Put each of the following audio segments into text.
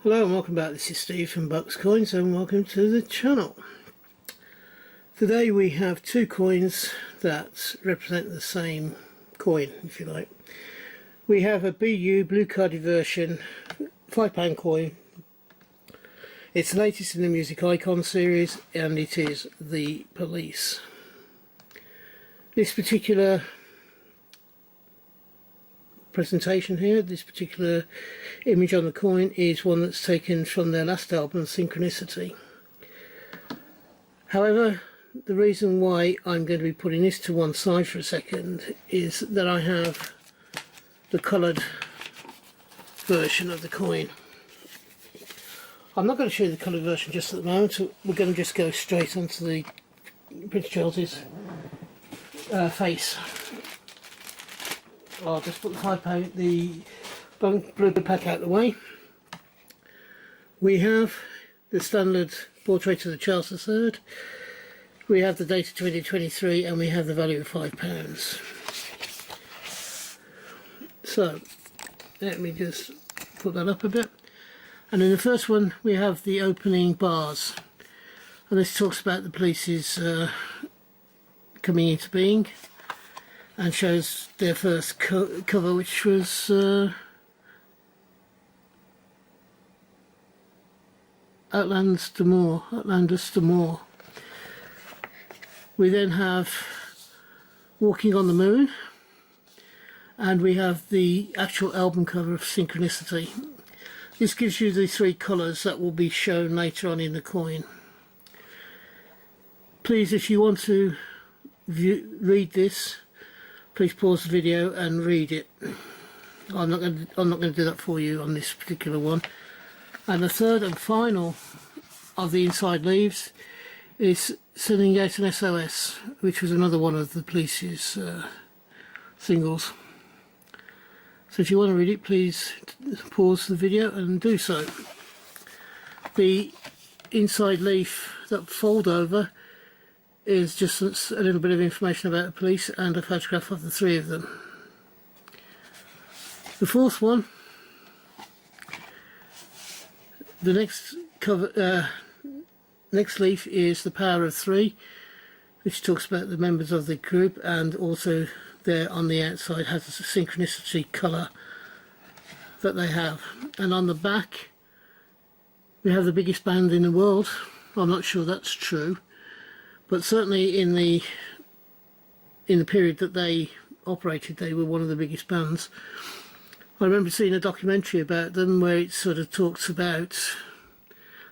Hello and welcome back. This is Steve from Bucks Coins and welcome to the channel. Today we have two coins that represent the same coin, if you like. We have a BU blue carded version £5 coin. It's the latest in the Music Icon series and it is the Police. This particular presentation here, this particular image on the coin is one that's taken from their last album, Synchronicity. However, the reason why I'm going to be putting this to one side for a second is that I have the coloured version of the coin. I'm not going to show you the coloured version just at the moment, so we're going to just go straight onto the Prince Charles's face. I'll just put the blue pack out of the way. We have the standard portrait of the Charles III, we have the date of 2023, and we have the value of £5. So let me just put that up a bit. And in the first one we have the opening bars, and this talks about the police's coming into being, and shows their first cover, which was Outlanders to More. We then have Walking on the Moon, and we have the actual album cover of Synchronicity. This gives you the three colours that will be shown later on in the coin. Please, if you want to read this, please pause the video and read it. I'm not going to do that for you on this particular one. And the third and final of the inside leaves is Sending Out an SOS, which was another one of the Police's singles. So if you want to read it, please pause the video and do so. The inside leaf that fold over is just a little bit of information about the police and a photograph of the three of them. The fourth one, the next leaf is The Power of Three, which talks about the members of the group, and also there on the outside has a Synchronicity colour that they have. And on the back we have the biggest band in the world. I'm not sure that's true, but certainly in the period that they operated, they were one of the biggest bands. I remember seeing a documentary about them where it sort of talks about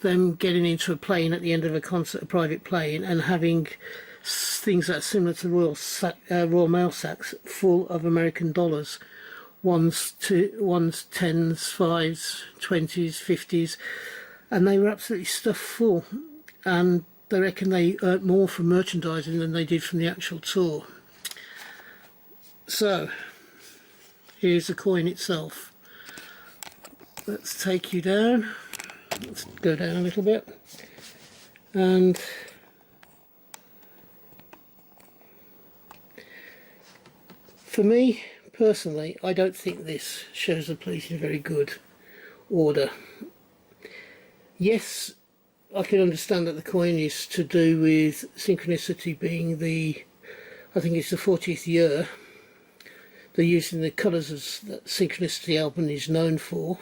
them getting into a plane at the end of a concert, a private plane, and having things that are similar to Royal Mail sacks full of American dollars. One's tens, fives, 20s, 50s, and they were absolutely stuffed full. And they reckon they earned more from merchandising than they did from the actual tour. So here's the coin itself. Let's take you down. Let's go down a little bit. And for me personally, I don't think this shows the police in very good order. Yes, I can understand that the coin is to do with Synchronicity being I think it's the 40th year. They're using the colours that Synchronicity album is known for,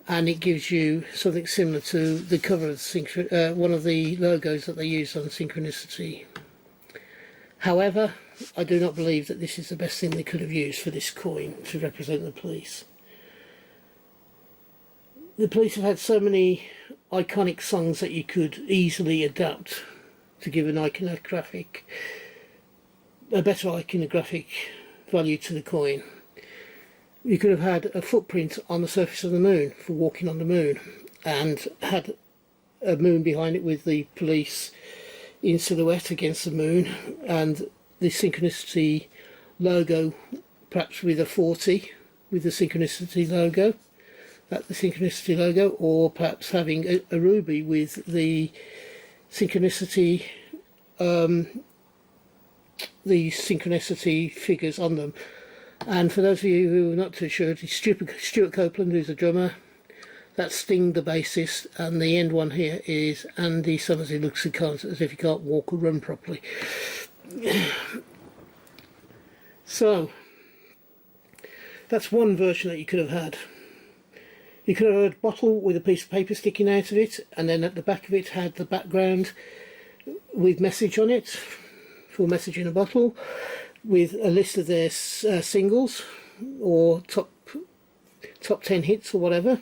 and it gives you something similar to the cover of one of the logos that they use on Synchronicity. However, I do not believe that this is the best thing they could have used for this coin to represent the police. The police have had so many iconic songs that you could easily adapt to give a better iconographic value to the coin. You could have had a footprint on the surface of the moon for Walking on the Moon, and had a moon behind it with the police in silhouette against the moon, and the Synchronicity logo, perhaps with a 40 with the Synchronicity logo, or perhaps having a ruby with the Synchronicity figures on them. And for those of you who are not too sure, it's Stuart Copeland, who's a drummer, That's Sting, the bassist, and the end one here is Andy Summers, who looks as if he can't walk or run properly. So, that's one version that you could have had. You could have had a bottle with a piece of paper sticking out of it, and then at the back of it had the background with message on it, full message in a bottle, with a list of their singles or top 10 hits or whatever.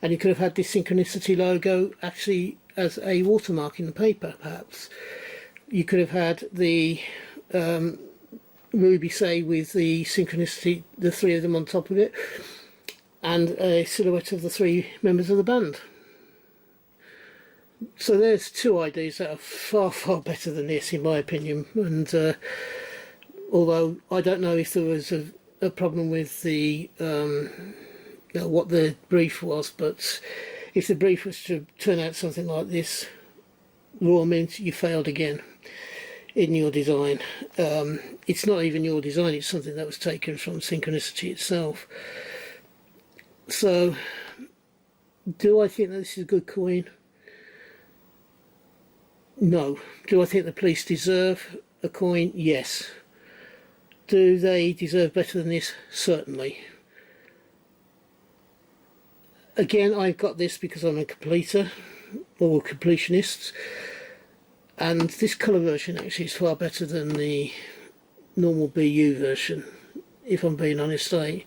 And you could have had this Synchronicity logo actually as a watermark in the paper, perhaps. You could have had the Ruby, say, with the Synchronicity, the three of them on top of it, and a silhouette of the three members of the band. So there's two ideas that are far, far better than this, in my opinion. And although I don't know if there was a problem with the what the brief was, but if the brief was to turn out something like this, raw means you failed again in your design. It's not even your design, it's something that was taken from Synchronicity itself. So, do I think that this is a good coin? No. Do I think the police deserve a coin? Yes. Do they deserve better than this? Certainly. Again, I've got this because I'm a completer, or completionist, and this colour version actually is far better than the normal BU version, if I'm being honest. The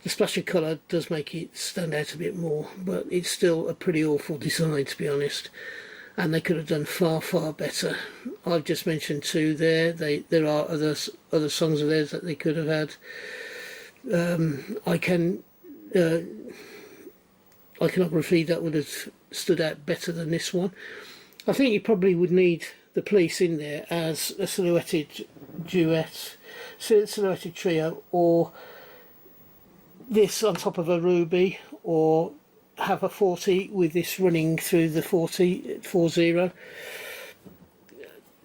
splash of colour does make it stand out a bit more, but it's still a pretty awful design, to be honest, and they could have done far, far better. I've just mentioned two there. There are other songs of theirs that they could have had. Iconography that would have stood out better than this one. I think you probably would need the police in there as a silhouetted trio, or this on top of a ruby, or have a 40 with this running through the 40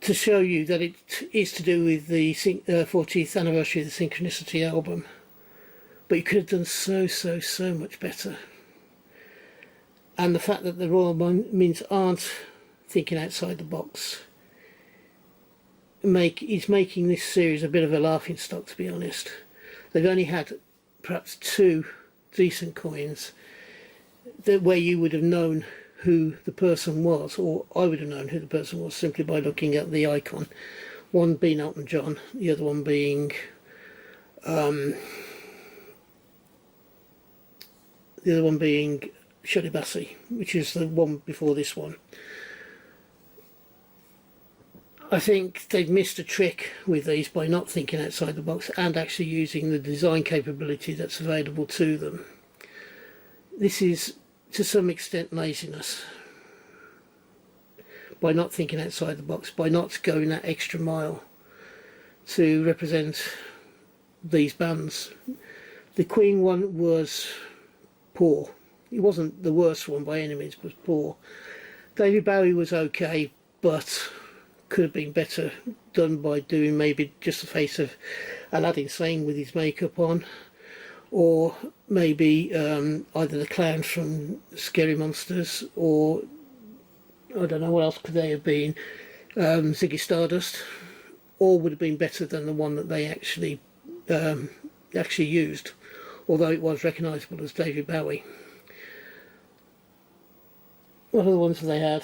to show you that it is to do with the 40th anniversary of the Synchronicity album. But you could have done so much better. And the fact that the Royal Mints aren't thinking outside the box is making this series a bit of a laughing stock, to be honest. They've only had perhaps two decent coins where you would have known who the person was, or I would have known who the person was simply by looking at the icon. One being Elton John, the other one being Shirley Bassey, which is the one before this one. I think they've missed a trick with these by not thinking outside the box and actually using the design capability that's available to them. This is, to some extent, laziness. By not thinking outside the box, by not going that extra mile to represent these bands. The Queen one was poor. It wasn't the worst one by any means, but was poor. David Bowie was okay, but could have been better done by doing maybe just the face of Aladdin Sane with his makeup on, or maybe either the clown from Scary Monsters, or I don't know what else could they have been, Ziggy Stardust. All would have been better than the one that they actually used, although it was recognisable as David Bowie. What other ones have they had?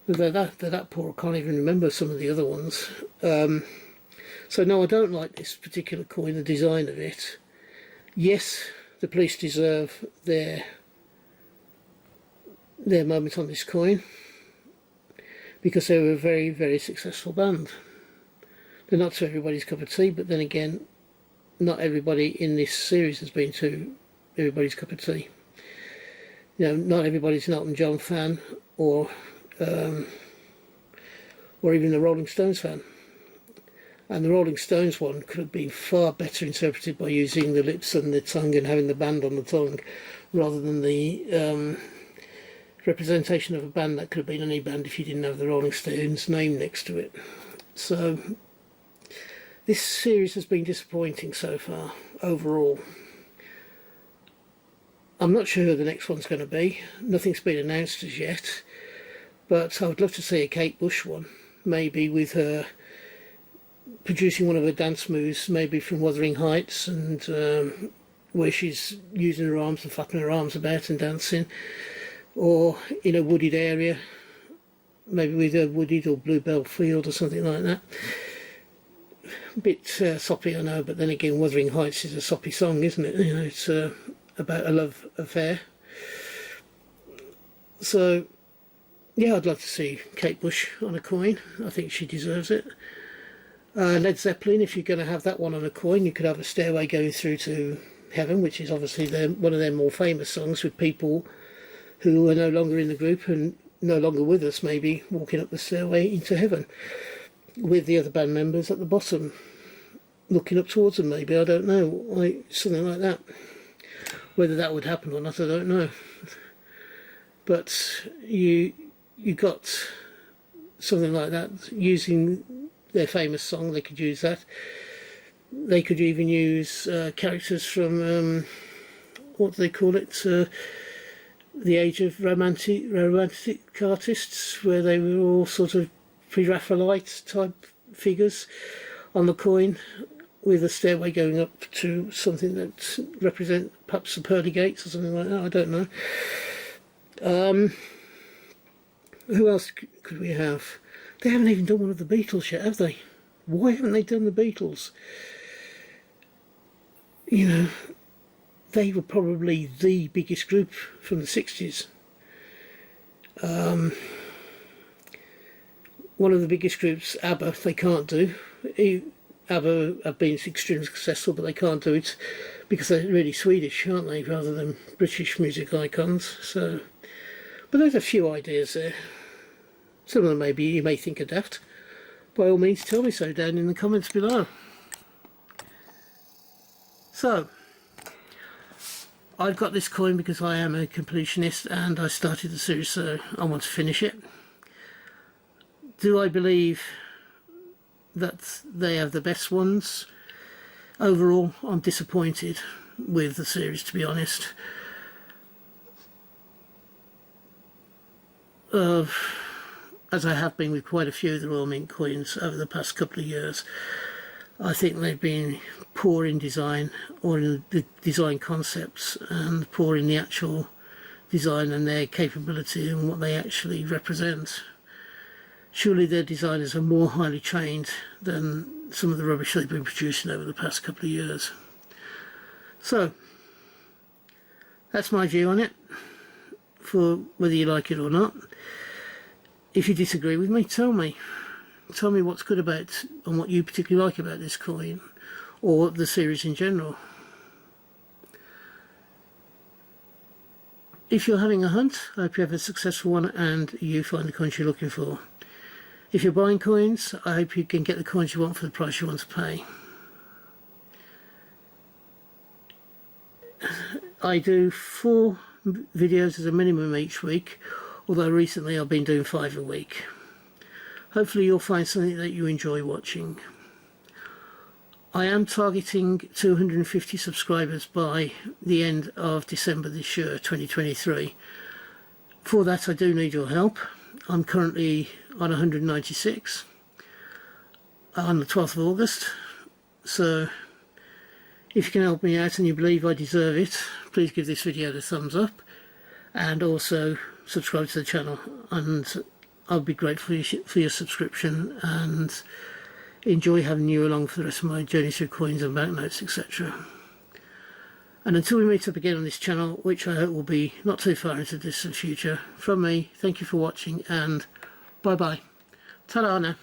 They're that poor, I can't even remember some of the other ones. So no, I don't like this particular coin, the design of it. Yes, the police deserve their moment on this coin, because they were a very, very successful band. They're not to everybody's cup of tea, but then again, not everybody in this series has been to everybody's cup of tea. You know, not everybody's an Elton John fan, or even the Rolling Stones fan. And the Rolling Stones one could have been far better interpreted by using the lips and the tongue and having the band on the tongue, rather than the representation of a band that could have been any band if you didn't have the Rolling Stones name next to it. So this series has been disappointing so far, overall. I'm not sure who the next one's going to be. Nothing's been announced as yet, but I would love to see a Kate Bush one, maybe with her producing one of her dance moves, maybe from Wuthering Heights, and where she's using her arms and flapping her arms about and dancing, or in a wooded area, maybe with a wooded or bluebell field or something like that. A bit soppy, I know, but then again, Wuthering Heights is a soppy song, isn't it? You know, it's about a love affair. So, yeah, I'd love to see Kate Bush on a coin. I think she deserves it. Led Zeppelin, if you're going to have that one on a coin, you could have a Stairway Going Through to Heaven, which is obviously one of their more famous songs, with people who are no longer in the group and no longer with us, maybe walking up the stairway into heaven, with the other band members at the bottom looking up towards them, maybe, I don't know, something like that. Whether that would happen or not, I don't know. But you got something like that, using their famous song. They could use that. They could even use characters from what do they call it, the age of romantic artists, where they were all sort of pre-Raphaelite type figures on the coin, with a stairway going up to something that represent perhaps the pearly gates or something like that. I don't know. Who else could we have? They haven't even done one of the Beatles yet, have they? Why haven't they done the Beatles? You know, they were probably the biggest group from the 60s. One of the biggest groups, ABBA, they can't do. ABBA have been extremely successful, but they can't do it because they're really Swedish, aren't they, rather than British music icons. So, but there's a few ideas there. Some of them maybe you may think are daft. By all means, tell me so down in the comments below. So, I've got this coin because I am a completionist and I started the series, so I want to finish it. Do I believe that they have the best ones? Overall, I'm disappointed with the series, to be honest. As I have been with quite a few of the Royal Mint coins over the past couple of years. I think they've been poor in design, or in the design concepts, and poor in the actual design and their capability and what they actually represent. Surely their designers are more highly trained than some of the rubbish they've been producing over the past couple of years. So, that's my view on it, for whether you like it or not. If you disagree with me, tell me. Tell me what's good about and what you particularly like about this coin, or the series in general. If you're having a hunt, I hope you have a successful one and you find the coins you're looking for. If you're buying coins, I hope you can get the coins you want for the price you want to pay. I do 4 videos as a minimum each week, although recently I've been doing 5 a week. Hopefully you'll find something that you enjoy watching. I am targeting 250 subscribers by the end of December this year, 2023. For that I do need your help. I'm currently on 196 on the 12th of August, so if you can help me out and you believe I deserve it, please give this video a thumbs up and also subscribe to the channel, and I'll be grateful for your subscription and enjoy having you along for the rest of my journey through coins and banknotes, etc. And until we meet up again on this channel, which I hope will be not too far into the distant future, from me, thank you for watching and bye bye. Ta-da now.